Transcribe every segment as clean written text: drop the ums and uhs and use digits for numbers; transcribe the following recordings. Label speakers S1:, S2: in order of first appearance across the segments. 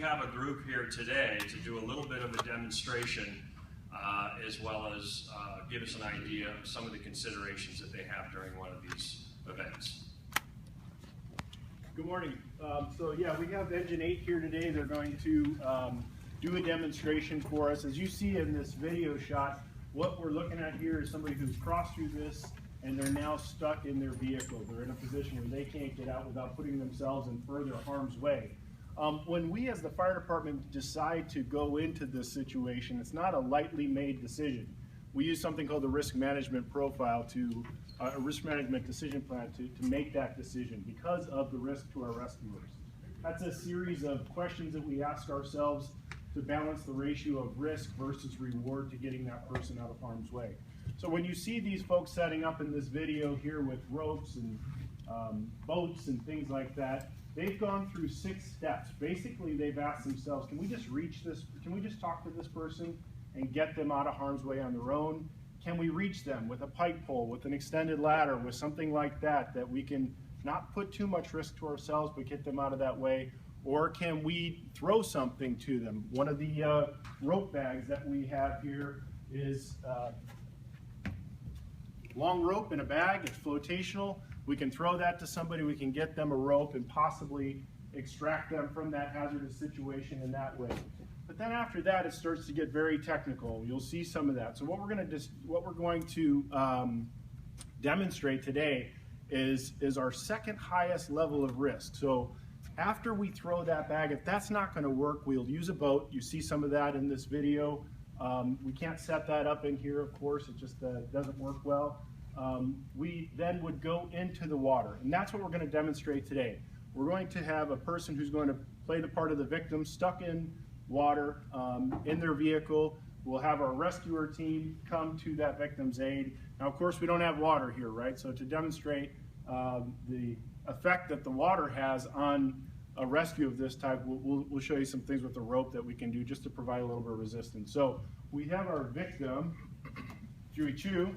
S1: We have a group here today to do a little bit of a demonstration as well as give us an idea of some of the considerations that they have during one of these events.
S2: Good morning. So yeah, we have Engine 8 here today. They're going to do a demonstration for us. As you see in this video shot, what we're looking at here is somebody who's crossed through this and they're now stuck in their vehicle. They're in a position where they can't get out without putting themselves in further harm's way. When we as the fire department decide to go into this situation, it's not a lightly made decision. We use something called the risk management profile a risk management decision plan to make that decision because of the risk to our rescuers. That's a series of questions that we ask ourselves to balance the ratio of risk versus reward to getting that person out of harm's way. So when you see these folks setting up in this video here with ropes and boats and things like that, they've gone through 6 steps. Basically, they've asked themselves, can we just reach this? Can we just talk to this person and get them out of harm's way on their own? Can we reach them with a pike pole, with an extended ladder, with something like that, that we can not put too much risk to ourselves, but get them out of that way? Or can we throw something to them? One of the rope bags that we have here is long rope in a bag. It's flotational. We can throw that to somebody. We can get them a rope and possibly extract them from that hazardous situation in that way. But then after that, it starts to get very technical. You'll see some of that. So what we're going to demonstrate today is our second highest level of risk. So after we throw that bag, if that's not going to work, we'll use a boat. You see some of that in this video. We can't set that up in here, of course. It just doesn't work well. We then would go into the water, and that's what we're going to demonstrate today. We're going to have a person who's going to play the part of the victim stuck in water in their vehicle. We'll have our rescuer team come to that victim's aid. Now, of course, we don't have water here, right? So to demonstrate the effect that the water has on a rescue of this type, we'll show you some things with the rope that we can do just to provide a little bit of resistance. So we have our victim, Chewy Chew,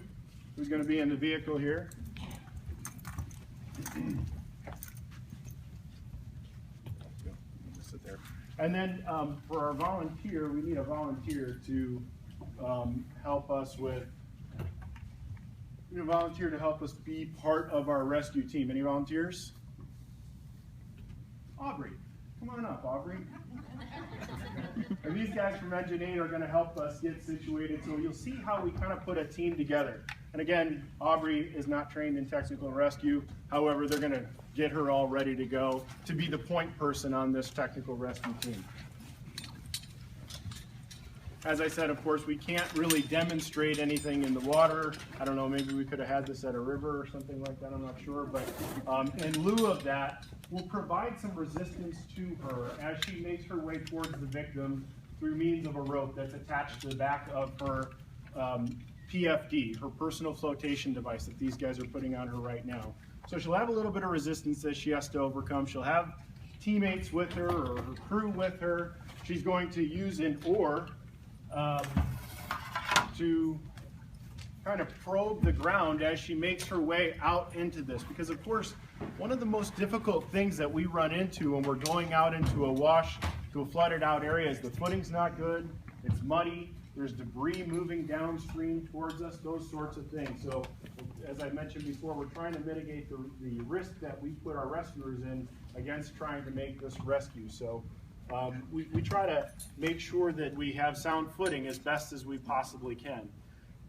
S2: who's going to be in the vehicle here. Sit there. And then for our volunteer, we need a volunteer to help us with. We need a volunteer to help us be part of our rescue team. Any volunteers? Aubrey, come on up, Aubrey. And these guys from Engine 8 are going to help us get situated, so you'll see how we kind of put a team together. And again, Aubrey is not trained in technical rescue. However, they're going to get her all ready to go to be the point person on this technical rescue team. As I said, of course, we can't really demonstrate anything in the water. I don't know, maybe we could have had this at a river or something like that, I'm not sure. But in lieu of that, we'll provide some resistance to her as she makes her way towards the victim through means of a rope that's attached to the back of her PFD, her personal flotation device that these guys are putting on her right now. So she'll have a little bit of resistance that she has to overcome. She'll have teammates with her or her crew with her. She's going to use an oar to kind of probe the ground as she makes her way out into this. Because of course, one of the most difficult things that we run into when we're going out into a wash, to a flooded out area, is the footing's not good, it's muddy, there's debris moving downstream towards us, those sorts of things. So as I mentioned before, we're trying to mitigate the risk that we put our rescuers in against trying to make this rescue. So we try to make sure that we have sound footing as best as we possibly can.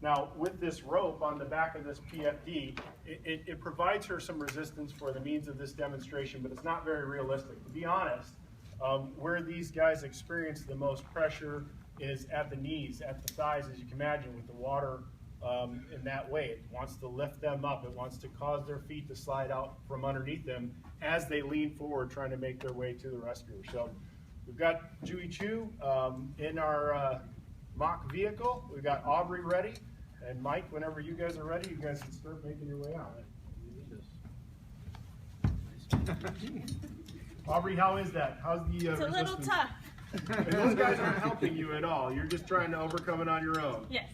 S2: Now, with this rope on the back of this PFD, it provides her some resistance for the means of this demonstration, but it's not very realistic. To be honest, where these guys experience the most pressure is at the knees, at the thighs, as you can imagine, with the water in that way. It wants to lift them up. It wants to cause their feet to slide out from underneath them as they lean forward trying to make their way to the rescuer. So we've got Chewy Chew in our mock vehicle. We've got Aubrey ready. And Mike, whenever you guys are ready, you guys can start making your way out. Aubrey, how is that? How's the
S3: It's a
S2: resistance?
S3: little tough.
S2: And those guys aren't helping you at all. You're just trying to overcome it on your own.
S3: Yes.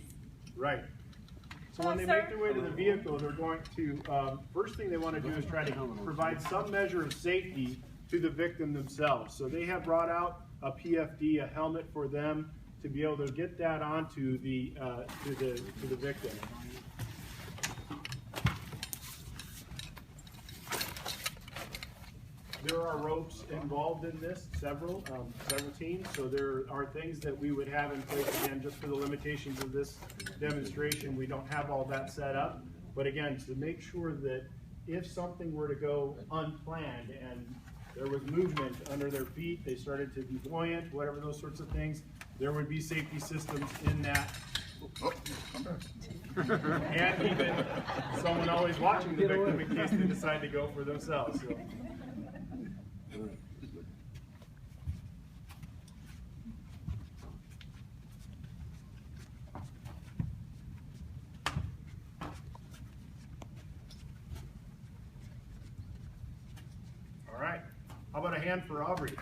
S2: Right. So when they make their way to the vehicle, they're going to, first thing they want to do is try to provide some measure of safety to the victim themselves. So they have brought out a PFD, a helmet for them to be able to get that onto the to the victim. There are ropes involved in this, several teams, so there are things that we would have in place, again, just for the limitations of this demonstration. We don't have all that set up, but again, to make sure that if something were to go unplanned and there was movement under their feet, they started to be buoyant, whatever, those sorts of things, there would be safety systems in that. And even someone always watching the victim in case they decide to go for themselves. So. All right, how about a hand for Aubrey?